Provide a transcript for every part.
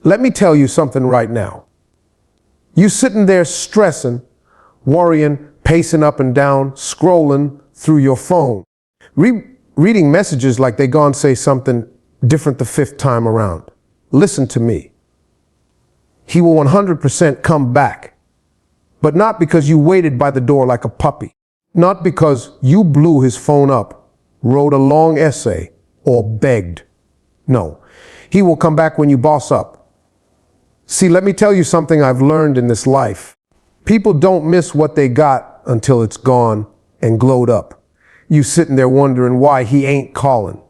Let me tell you something right now. You sitting there stressing, worrying, pacing up and down, scrolling through your phone, reading messages like they gonna say something different the fifth time around. Listen to me. He will 100% come back, but not because you waited by the door like a puppy, not because you blew his phone up, wrote a long essay, or begged. No, he will come back when you boss up. See, let me tell you something I've learned in this life. People don't miss what they got until it's gone and glowed up. You sitting there wondering why he ain't calling.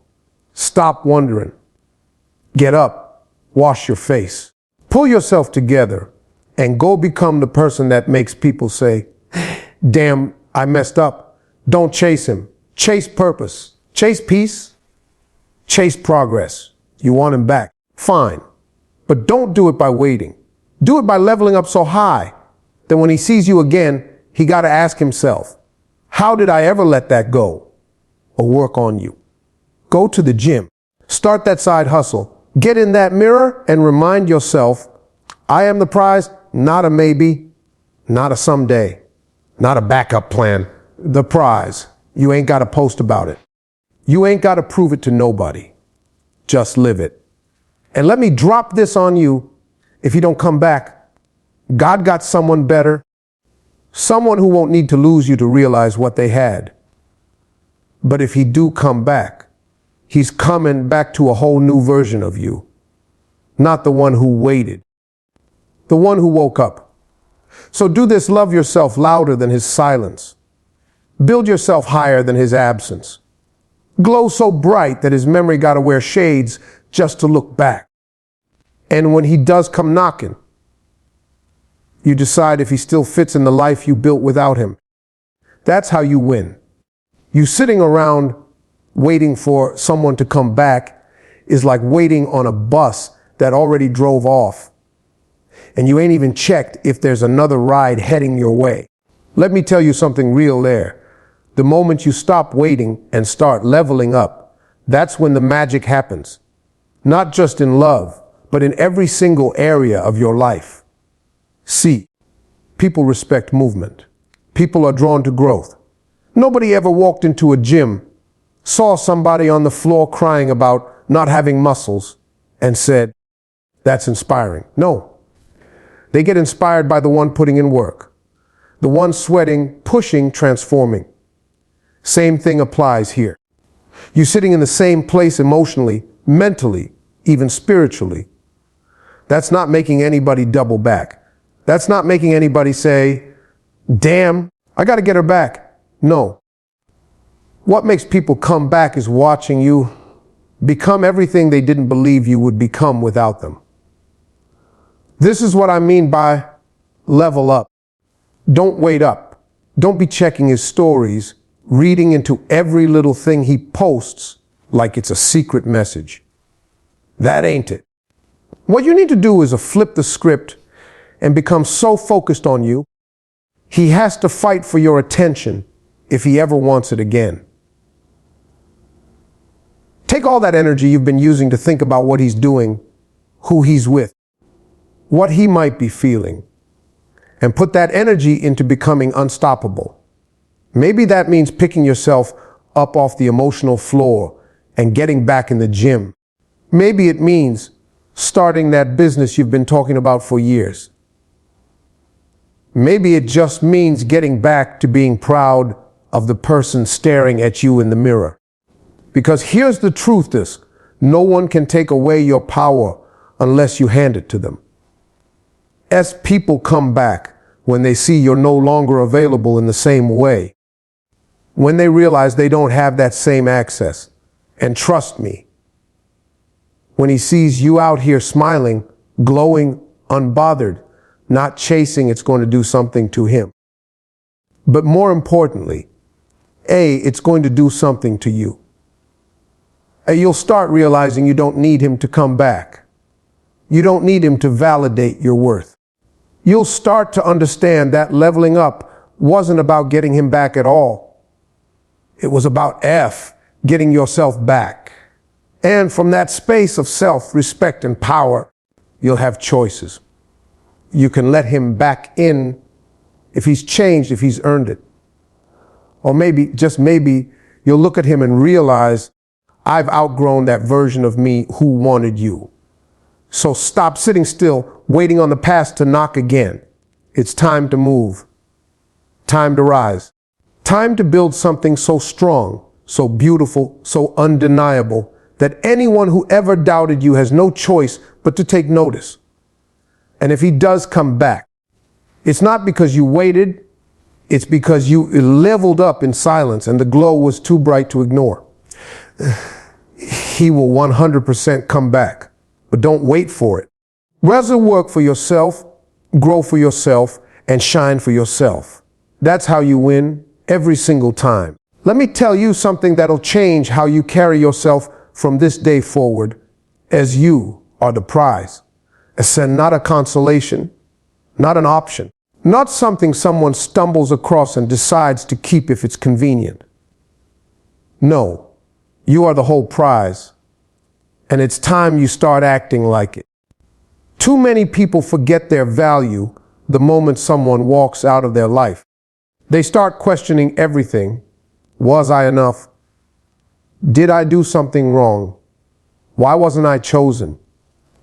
Stop wondering. Get up, wash your face, pull yourself together, and go become the person that makes people say, damn, I messed up. Don't chase him. Chase purpose. Chase peace. Chase progress. You want him back. Fine. But don't do it by waiting. Do it by leveling up so high that when he sees you again, he got to ask himself, how did I ever let that go? Or work on you. Go to the gym. Start that side hustle. Get in that mirror and remind yourself, I am the prize, not a maybe, not a someday, not a backup plan. The prize. You ain't got to post about it. You ain't got to prove it to nobody. Just live it. And let me drop this on you. If you don't come back, God got someone better, someone who won't need to lose you to realize what they had. But if he do come back, he's coming back to a whole new version of you, not the one who waited, the one who woke up. So do this, love yourself louder than his silence. Build yourself higher than his absence. Glow so bright that his memory got to wear shades just to look back. And when he does come knocking, you decide if he still fits in the life you built without him. That's how you win. You sitting around waiting for someone to come back is like waiting on a bus that already drove off. And you ain't even checked if there's another ride heading your way. Let me tell you something real there. The moment you stop waiting and start leveling up, that's when the magic happens. Not just in love, but in every single area of your life. See, people respect movement. People are drawn to growth. Nobody ever walked into a gym, saw somebody on the floor crying about not having muscles, and said, that's inspiring. No. They get inspired by the one putting in work, the one sweating, pushing, transforming. Same thing applies here. You're sitting in the same place emotionally, mentally, even spiritually. That's not making anybody double back. That's not making anybody say, damn, I got to get her back. No. What makes people come back is watching you become everything they didn't believe you would become without them. This is what I mean by level up. Don't wait up. Don't be checking his stories, reading into every little thing he posts like it's a secret message. That ain't it. What you need to do is flip the script and become so focused on you, he has to fight for your attention if he ever wants it again. Take all that energy you've been using to think about what he's doing, who he's with, what he might be feeling, and put that energy into becoming unstoppable. Maybe that means picking yourself up off the emotional floor and getting back in the gym. Maybe it means starting that business you've been talking about for years. Maybe it just means getting back to being proud of the person staring at you in the mirror. Because here's the truth is, no one can take away your power unless you hand it to them. As people come back when they see you're no longer available in the same way, when they realize they don't have that same access. And trust me, when he sees you out here smiling, glowing, unbothered, not chasing, it's going to do something to him. But more importantly, it's going to do something to you. You'll start realizing you don't need him to come back. You don't need him to validate your worth. You'll start to understand that leveling up wasn't about getting him back at all. It was about getting yourself back. And from that space of self-respect and power, you'll have choices. You can let him back in if he's changed, if he's earned it. Or maybe, just maybe, you'll look at him and realize, I've outgrown that version of me who wanted you. So stop sitting still, waiting on the past to knock again. It's time to move. Time to rise. Time to build something so strong, so beautiful, so undeniable, that anyone who ever doubted you has no choice but to take notice. And if he does come back, it's not because you waited, it's because you leveled up in silence and the glow was too bright to ignore. He will 100% come back, but don't wait for it. Rather work for yourself, grow for yourself, and shine for yourself. That's how you win every single time. Let me tell you something that'll change how you carry yourself from this day forward, as you are the prize. And not a consolation, not an option, not something someone stumbles across and decides to keep if it's convenient. No, you are the whole prize, and it's time you start acting like it. Too many people forget their value the moment someone walks out of their life. They start questioning everything. Was I enough? Did I do something wrong? Why wasn't I chosen?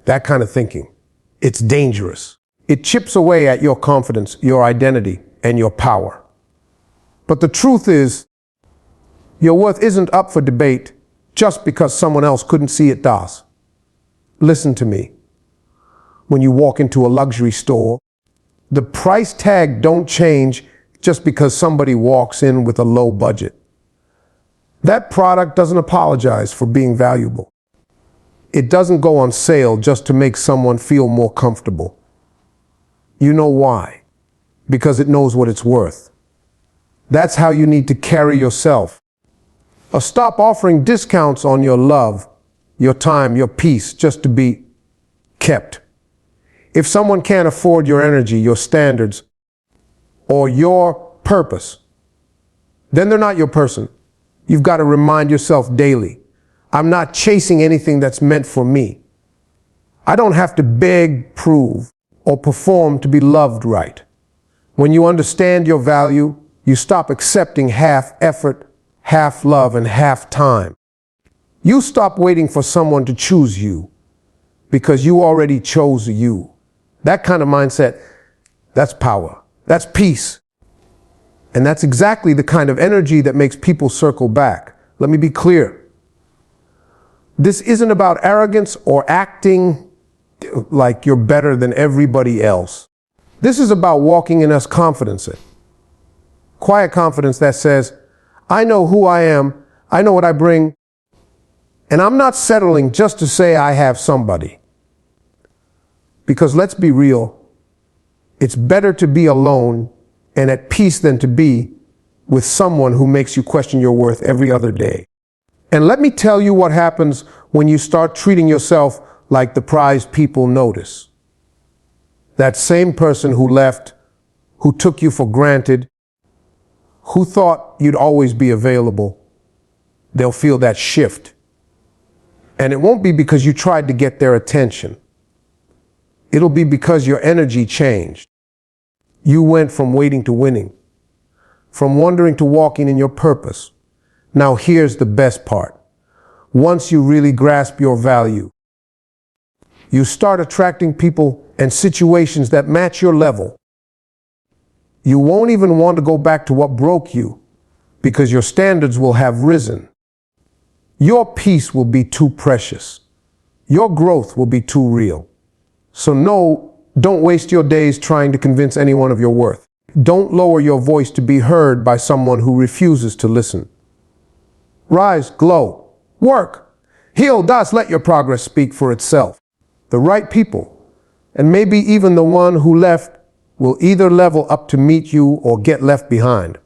That kind of thinking. It's dangerous. It chips away at your confidence, your identity, and your power. But the truth is, your worth isn't up for debate just because someone else couldn't see it does. Listen to me. When you walk into a luxury store, the price tag don't change just because somebody walks in with a low budget. That product doesn't apologize for being valuable. It doesn't go on sale just to make someone feel more comfortable. You know why? Because it knows what it's worth. That's how you need to carry yourself. Or stop offering discounts on your love, your time, your peace, just to be kept. If someone can't afford your energy, your standards, or your purpose, then they're not your person. You've got to remind yourself daily, I'm not chasing anything that's meant for me. I don't have to beg, prove, or perform to be loved right. When you understand your value, you stop accepting half effort, half love, and half time. You stop waiting for someone to choose you because you already chose you. That kind of mindset, that's power. That's peace. And that's exactly the kind of energy that makes people circle back. Let me be clear. This isn't about arrogance or acting like you're better than everybody else. This is about walking in confidence. Quiet confidence that says, I know who I am, I know what I bring, and I'm not settling just to say I have somebody. Because let's be real, it's better to be alone and at peace than to be with someone who makes you question your worth every other day. And let me tell you what happens when you start treating yourself like the prize people notice. That same person who left, who took you for granted, who thought you'd always be available, they'll feel that shift. And it won't be because you tried to get their attention. It'll be because your energy changed. You went from waiting to winning, from wondering to walking in your purpose. Now here's the best part. Once you really grasp your value, you start attracting people and situations that match your level. You won't even want to go back to what broke you because your standards will have risen. Your peace will be too precious. Your growth will be too real. So no, don't waste your days trying to convince anyone of your worth. Don't lower your voice to be heard by someone who refuses to listen. Rise, glow, work, heal, thus let your progress speak for itself. The right people, and maybe even the one who left, will either level up to meet you or get left behind.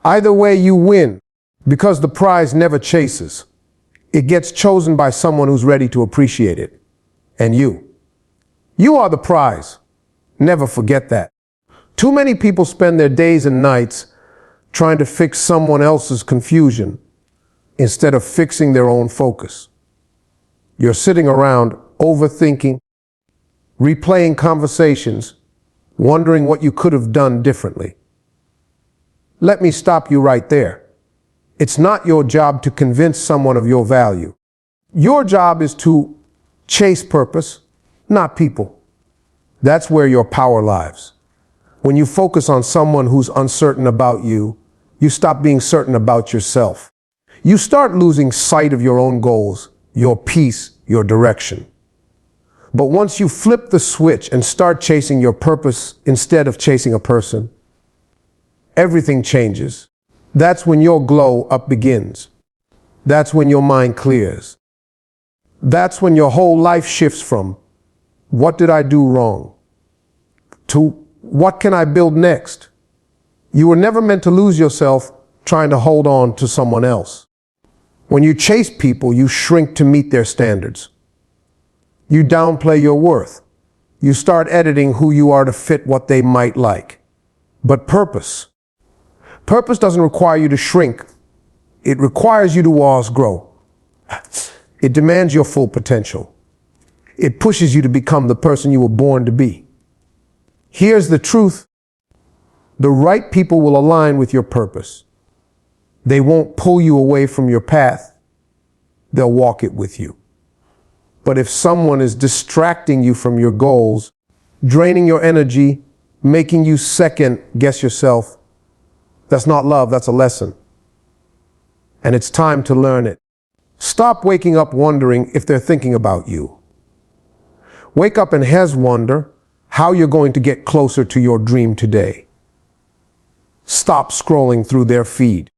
Either way, you win, because the prize never chases. It gets chosen by someone who's ready to appreciate it. And you are the prize. Never forget that. Too many people spend their days and nights trying to fix someone else's confusion instead of fixing their own focus. You're sitting around overthinking, replaying conversations, wondering what you could have done differently. Let me stop you right there. It's not your job to convince someone of your value. Your job is to chase purpose, not people. That's where your power lies. When you focus on someone who's uncertain about you, you stop being certain about yourself. You start losing sight of your own goals, your peace, your direction. But once you flip the switch and start chasing your purpose instead of chasing a person, everything changes. That's when your glow up begins. That's when your mind clears. That's when your whole life shifts from, what did I do wrong, to what can I build next? You were never meant to lose yourself trying to hold on to someone else. When you chase people, you shrink to meet their standards. You downplay your worth. You start editing who you are to fit what they might like. But purpose doesn't require you to shrink. It requires you to always grow. It demands your full potential. It pushes you to become the person you were born to be. Here's the truth. The right people will align with your purpose. They won't pull you away from your path. They'll walk it with you. But if someone is distracting you from your goals, draining your energy, making you second guess yourself, that's not love, that's a lesson. And it's time to learn it. Stop waking up wondering if they're thinking about you. Wake up and wonder how you're going to get closer to your dream today. Stop scrolling through their feed.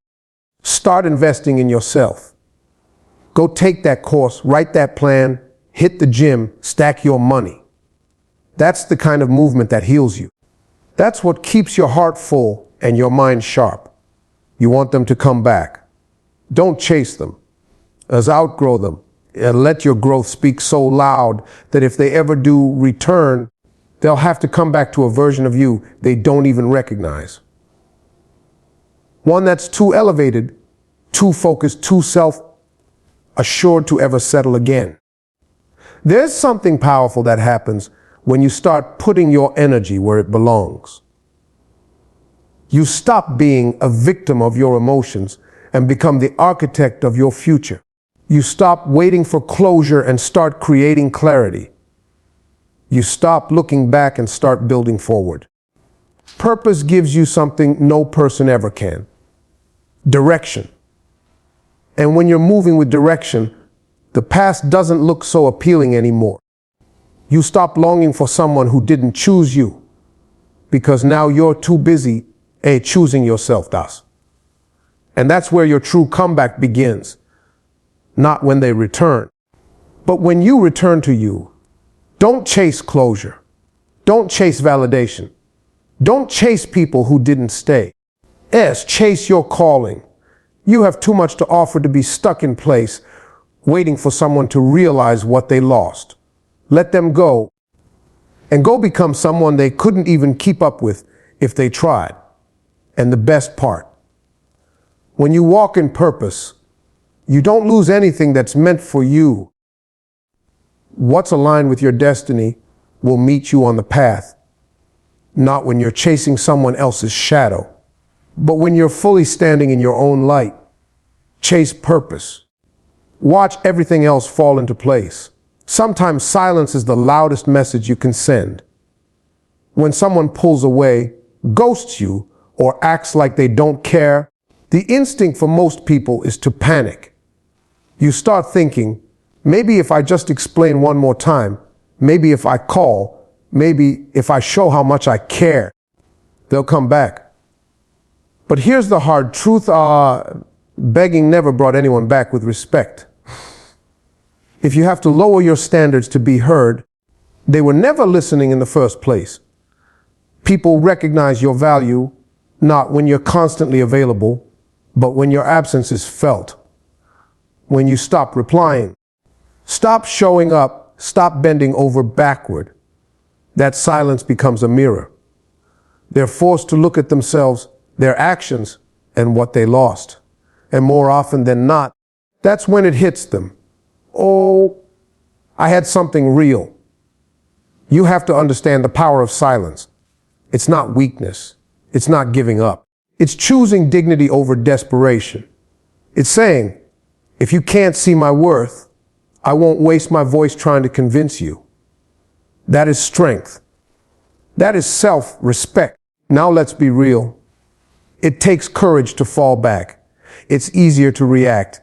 Start investing in yourself. Go take that course, write that plan, hit the gym, stack your money. That's the kind of movement that heals you. That's what keeps your heart full and your mind sharp. You want them to come back. Don't chase them. Outgrow them. And let your growth speak so loud that if they ever do return, they'll have to come back to a version of you they don't even recognize. One that's too elevated, too focused, too self-assured to ever settle again. There's something powerful that happens when you start putting your energy where it belongs. You stop being a victim of your emotions and become the architect of your future. You stop waiting for closure and start creating clarity. You stop looking back and start building forward. Purpose gives you something no person ever can. Direction. And when you're moving with direction, the past doesn't look so appealing anymore. You stop longing for someone who didn't choose you, because now you're too busy choosing yourself, Das. And that's where your true comeback begins. Not when they return, but when you return to you. Don't chase closure. Don't chase validation. Don't chase people who didn't stay. Chase your calling. You have too much to offer to be stuck in place, waiting for someone to realize what they lost. Let them go, and go become someone they couldn't even keep up with if they tried. And the best part, when you walk in purpose, you don't lose anything that's meant for you. What's aligned with your destiny will meet you on the path, not when you're chasing someone else's shadow, but when you're fully standing in your own light. Chase purpose. Watch everything else fall into place. Sometimes silence is the loudest message you can send. When someone pulls away, ghosts you, or acts like they don't care, the instinct for most people is to panic. You start thinking, maybe if I just explain one more time, maybe if I call, maybe if I show how much I care, they'll come back. But here's the hard truth, begging never brought anyone back with respect. If you have to lower your standards to be heard, they were never listening in the first place. People recognize your value not when you're constantly available, but when your absence is felt. When you stop replying, stop showing up, stop bending over backward. That silence becomes a mirror. They're forced to look at themselves, their actions, and what they lost. And more often than not, that's when it hits them. Oh, I had something real. You have to understand the power of silence. It's not weakness. It's not giving up. It's choosing dignity over desperation. It's saying, if you can't see my worth, I won't waste my voice trying to convince you. That is strength. That is self-respect. Now let's be real. It takes courage to fall back. It's easier to react.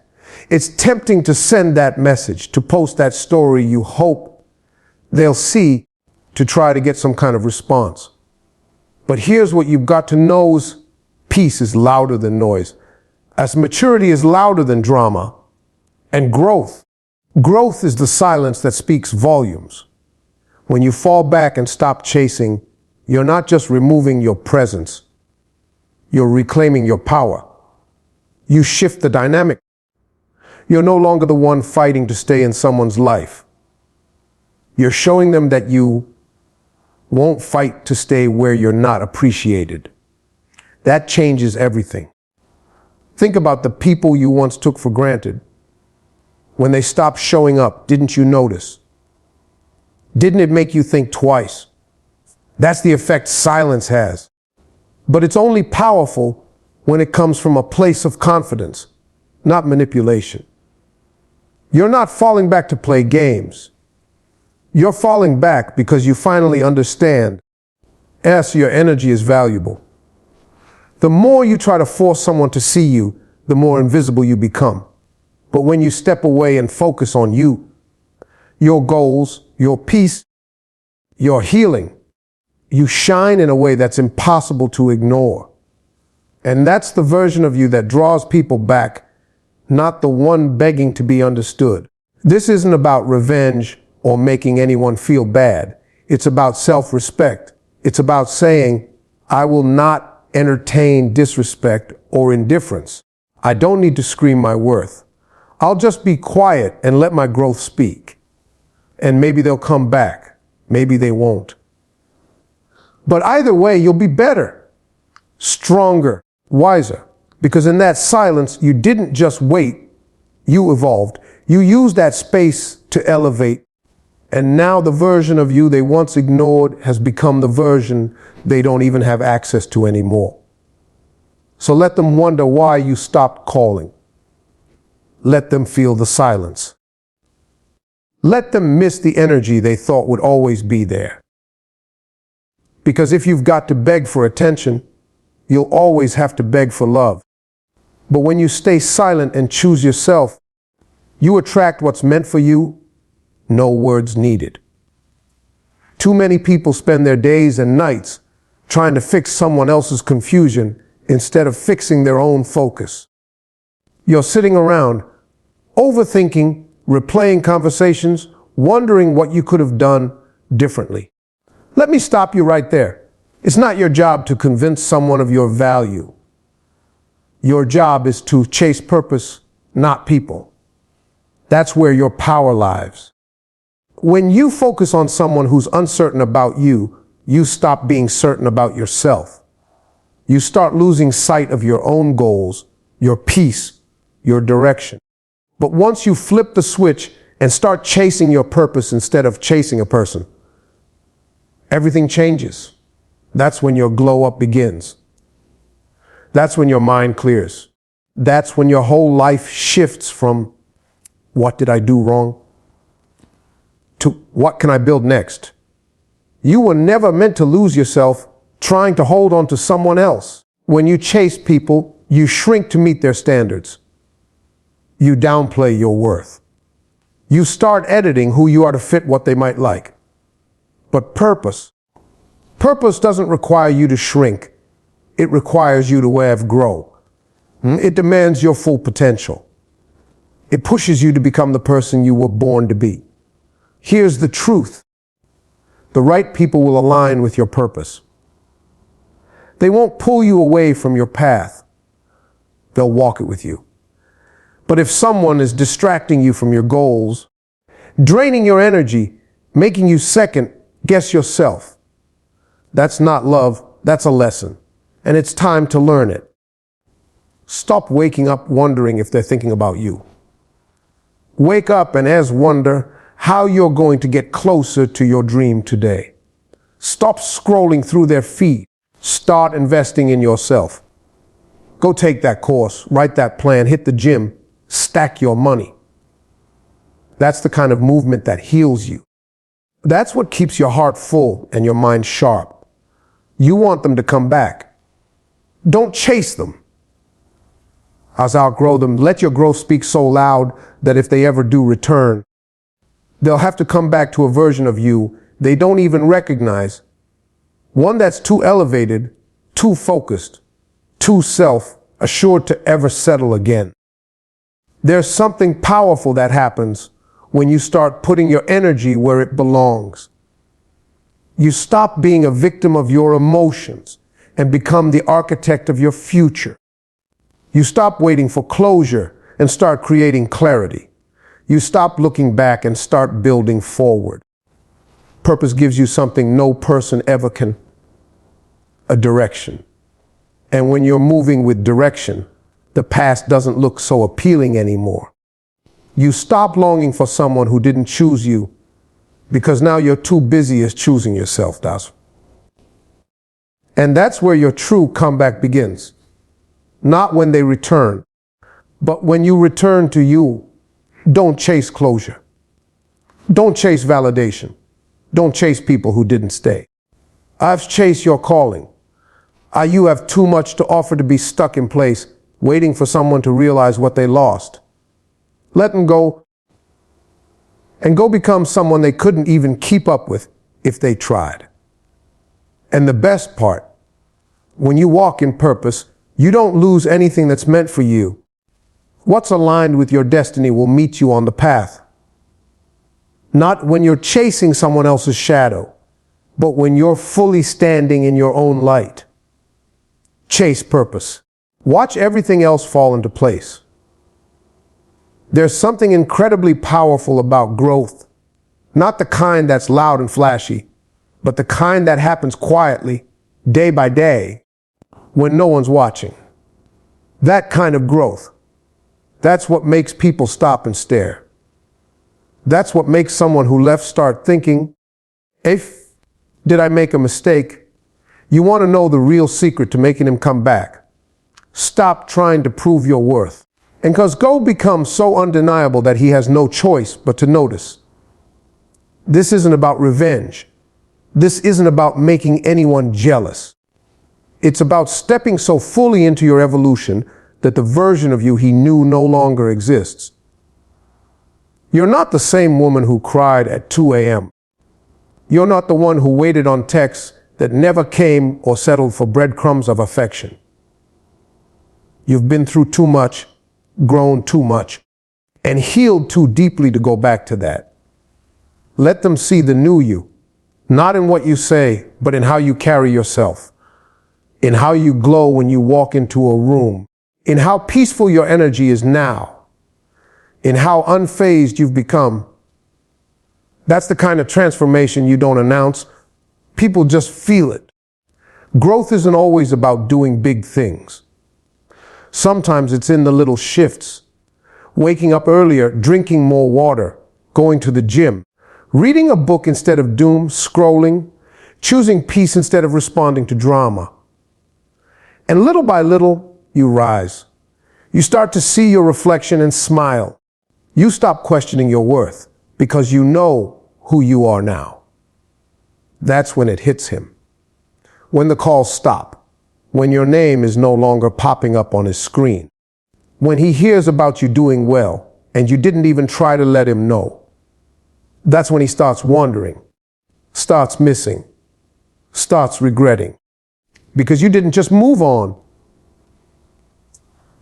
It's tempting to send that message, to post that story you hope they'll see, to try to get some kind of response. But here's what you've got to know: peace is louder than noise. As maturity is louder than drama. And growth is the silence that speaks volumes. When you fall back and stop chasing, you're not just removing your presence. You're reclaiming your power. You shift the dynamic. You're no longer the one fighting to stay in someone's life. You're showing them that you won't fight to stay where you're not appreciated. That changes everything. Think about the people you once took for granted. When they stopped showing up, didn't you notice? Didn't it make you think twice? That's the effect silence has. But it's only powerful when it comes from a place of confidence, not manipulation. You're not falling back to play games. You're falling back because you finally understand, yes, your energy is valuable. The more you try to force someone to see you, the more invisible you become. But when you step away and focus on you, your goals, your peace, your healing, you shine in a way that's impossible to ignore. And that's the version of you that draws people back, not the one begging to be understood. This isn't about revenge or making anyone feel bad. It's about self-respect. It's about saying, I will not entertain disrespect or indifference. I don't need to scream my worth. I'll just be quiet and let my growth speak. And maybe they'll come back. Maybe they won't. But either way, you'll be better, stronger, wiser. Because in that silence, you didn't just wait. You evolved. You used that space to elevate. And now the version of you they once ignored has become the version they don't even have access to anymore. So let them wonder why you stopped calling. Let them feel the silence. Let them miss the energy they thought would always be there. Because if you've got to beg for attention, you'll always have to beg for love. But when you stay silent and choose yourself, you attract what's meant for you. No words needed. Too many people spend their days and nights trying to fix someone else's confusion instead of fixing their own focus. You're sitting around, overthinking, replaying conversations, wondering what you could have done differently. Let me stop you right there. It's not your job to convince someone of your value. Your job is to chase purpose, not people. That's where your power lies. When you focus on someone who's uncertain about you, you stop being certain about yourself. You start losing sight of your own goals, your peace, your direction. But once you flip the switch and start chasing your purpose instead of chasing a person, everything changes. That's when your glow up begins. That's when your mind clears. That's when your whole life shifts from what did I do wrong to what can I build next. You were never meant to lose yourself trying to hold on to someone else. When you chase people, you shrink to meet their standards. You downplay your worth. You start editing who you are to fit what they might like. But purpose doesn't require you to shrink. It requires you to grow. It demands your full potential. It pushes you to become the person you were born to be. Here's the truth. The right people will align with your purpose. They won't pull you away from your path. They'll walk it with you. But if someone is distracting you from your goals, draining your energy, making you second guess yourself, that's not love, that's a lesson. And it's time to learn it. Stop waking up wondering if they're thinking about you. Wake up and wonder, how you're going to get closer to your dream today. Stop scrolling through their feed. Start investing in yourself. Go take that course, write that plan, hit the gym, stack your money. That's the kind of movement that heals you. That's what keeps your heart full and your mind sharp. You want them to come back. Don't chase them. As outgrow them, let your growth speak so loud that if they ever do return, they'll have to come back to a version of you they don't even recognize. One that's too elevated, too focused, too self-assured to ever settle again. There's something powerful that happens when you start putting your energy where it belongs. You stop being a victim of your emotions and become the architect of your future. You stop waiting for closure and start creating clarity. You stop looking back and start building forward. Purpose gives you something no person ever can, a direction. And when you're moving with direction, the past doesn't look so appealing anymore. You stop longing for someone who didn't choose you because now you're too busy as choosing yourself, Das. And that's where your true comeback begins. Not when they return, but when you return to you. Don't chase closure. Don't chase validation. Don't chase people who didn't stay. I've chased your calling. You have too much to offer to be stuck in place, waiting for someone to realize what they lost. Let them go and go become someone they couldn't even keep up with if they tried. And the best part, when you walk in purpose, you don't lose anything that's meant for you. What's aligned with your destiny will meet you on the path. Not when you're chasing someone else's shadow, but when you're fully standing in your own light. Chase purpose. Watch everything else fall into place. There's something incredibly powerful about growth. Not the kind that's loud and flashy, but the kind that happens quietly, day by day, when no one's watching. That kind of growth. That's what makes people stop and stare. That's what makes someone who left start thinking, did I make a mistake? You want to know the real secret to making him come back. Stop trying to prove your worth. And because go becomes so undeniable that he has no choice but to notice. This isn't about revenge. This isn't about making anyone jealous. It's about stepping so fully into your evolution that the version of you he knew no longer exists. You're not the same woman who cried at 2 a.m. You're not the one who waited on texts that never came or settled for breadcrumbs of affection. You've been through too much, grown too much, and healed too deeply to go back to that. Let them see the new you, not in what you say, but in how you carry yourself, in how you glow when you walk into a room, in how peaceful your energy is now, in how unfazed you've become. That's the kind of transformation you don't announce. People just feel it. Growth isn't always about doing big things. Sometimes it's in the little shifts. Waking up earlier, drinking more water, going to the gym, reading a book instead of doom scrolling, choosing peace instead of responding to drama. And little by little, you rise. You start to see your reflection and smile. You stop questioning your worth because you know who you are now. That's when it hits him. When the calls stop. When your name is no longer popping up on his screen. When he hears about you doing well and you didn't even try to let him know. That's when he starts wondering, starts missing, starts regretting. Because you didn't just move on.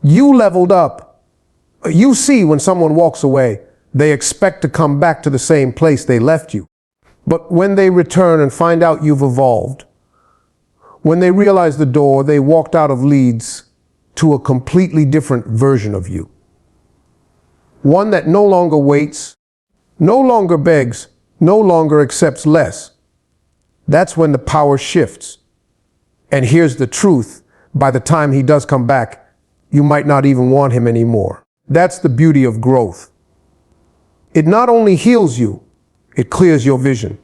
You leveled up. You see, when someone walks away, they expect to come back to the same place they left you. But when they return and find out you've evolved, when they realize the door they walked out of leads to a completely different version of you. One that no longer waits, no longer begs, no longer accepts less. That's when the power shifts. And here's the truth, by the time he does come back, you might not even want him anymore. That's the beauty of growth. It not only heals you, it clears your vision.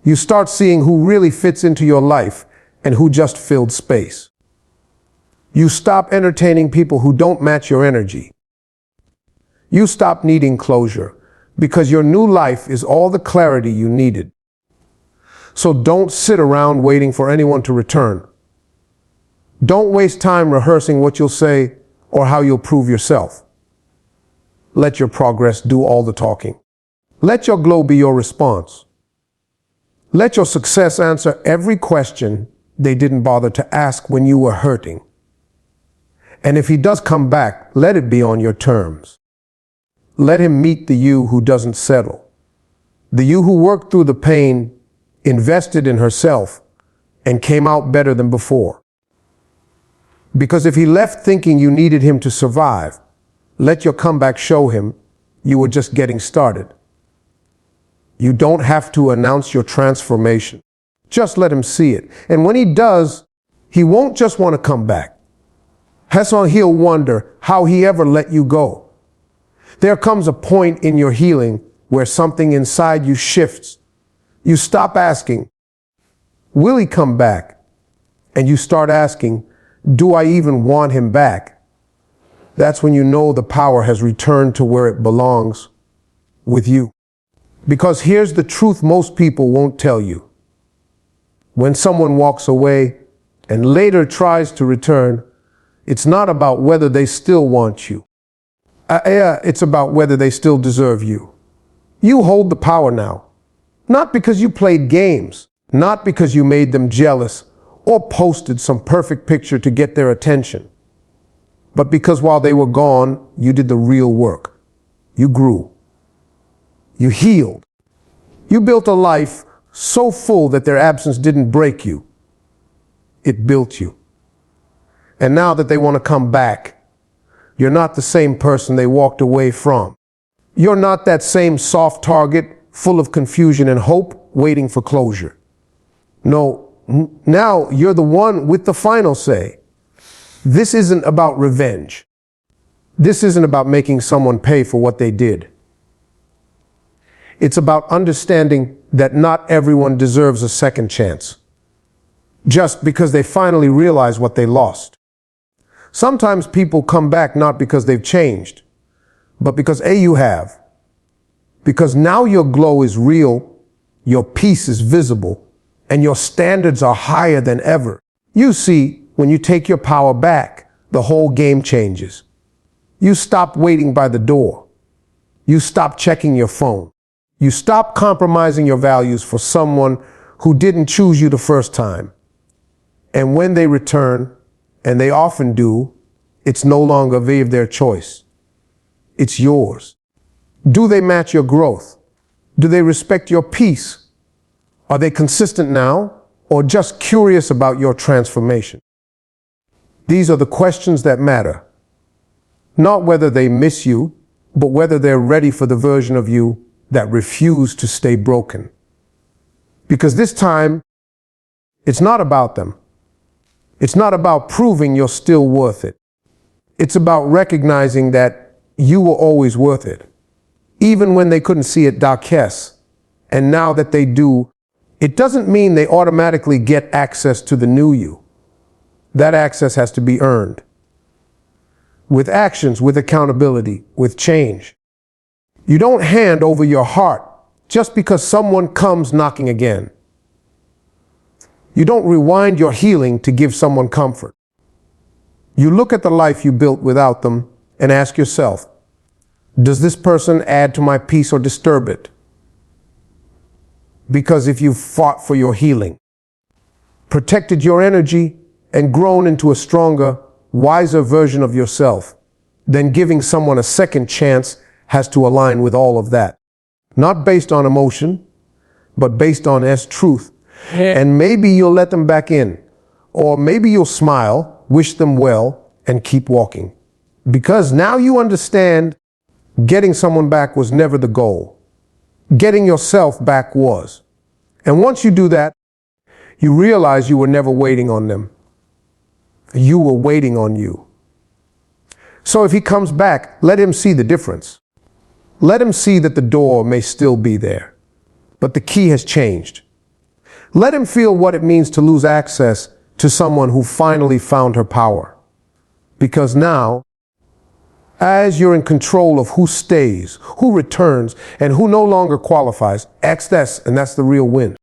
You start seeing who really fits into your life and who just filled space. You stop entertaining people who don't match your energy. You stop needing closure because your new life is all the clarity you needed. So don't sit around waiting for anyone to return. Don't waste time rehearsing what you'll say or how you'll prove yourself. Let your progress do all the talking. Let your glow be your response. Let your success answer every question they didn't bother to ask when you were hurting. And if he does come back, let it be on your terms. Let him meet the you who doesn't settle. The you who worked through the pain, invested in herself, and came out better than before. Because if he left thinking you needed him to survive, let your comeback show him you were just getting started. You don't have to announce your transformation. Just let him see it. And when he does, he won't just want to come back. He'll wonder how he ever let you go. There comes a point in your healing where something inside you shifts. You stop asking, will he come back? And you start asking, do I even want him back? That's when you know the power has returned to where it belongs, with you. Because here's the truth most people won't tell you. When someone walks away and later tries to return, it's not about whether they still want you. It's about whether they still deserve you. You hold the power now. Not because you played games, not because you made them jealous or posted some perfect picture to get their attention, but because while they were gone, you did the real work. You grew. You healed. You built a life so full that their absence didn't break you. It built you. And now that they want to come back, you're not the same person they walked away from. You're not that same soft target, full of confusion and hope, waiting for closure. No, now you're the one with the final say. This isn't about revenge. This isn't about making someone pay for what they did. It's about understanding that not everyone deserves a second chance, just because they finally realize what they lost. Sometimes people come back not because they've changed, but because you have. Because now your glow is real, your peace is visible, and your standards are higher than ever. You see, when you take your power back, the whole game changes. You stop waiting by the door. You stop checking your phone. You stop compromising your values for someone who didn't choose you the first time. And when they return, and they often do, it's no longer their choice. It's yours. Do they match your growth? Do they respect your peace? Are they consistent now, or just curious about your transformation? These are the questions that matter. Not whether they miss you, but whether they're ready for the version of you that refused to stay broken. Because this time, it's not about them. It's not about proving you're still worth it. It's about recognizing that you were always worth it, even when they couldn't see it darkest. And now that they do, it doesn't mean they automatically get access to the new you. That access has to be earned. With actions, with accountability, with change. You don't hand over your heart just because someone comes knocking again. You don't rewind your healing to give someone comfort. You look at the life you built without them and ask yourself, does this person add to my peace or disturb it? Because if you fought for your healing, protected your energy, and grown into a stronger, wiser version of yourself, then giving someone a second chance has to align with all of that. Not based on emotion, but based on truth. And maybe you'll let them back in, or maybe you'll smile, wish them well, and keep walking. Because now you understand getting someone back was never the goal. Getting yourself back was. And once you do that, you realize you were never waiting on them. You were waiting on you. So if he comes back, let him see the difference. Let him see that the door may still be there, but the key has changed. Let him feel what it means to lose access to someone who finally found her power. Because now, as you're in control of who stays, who returns, and who no longer qualifies, that's the real win.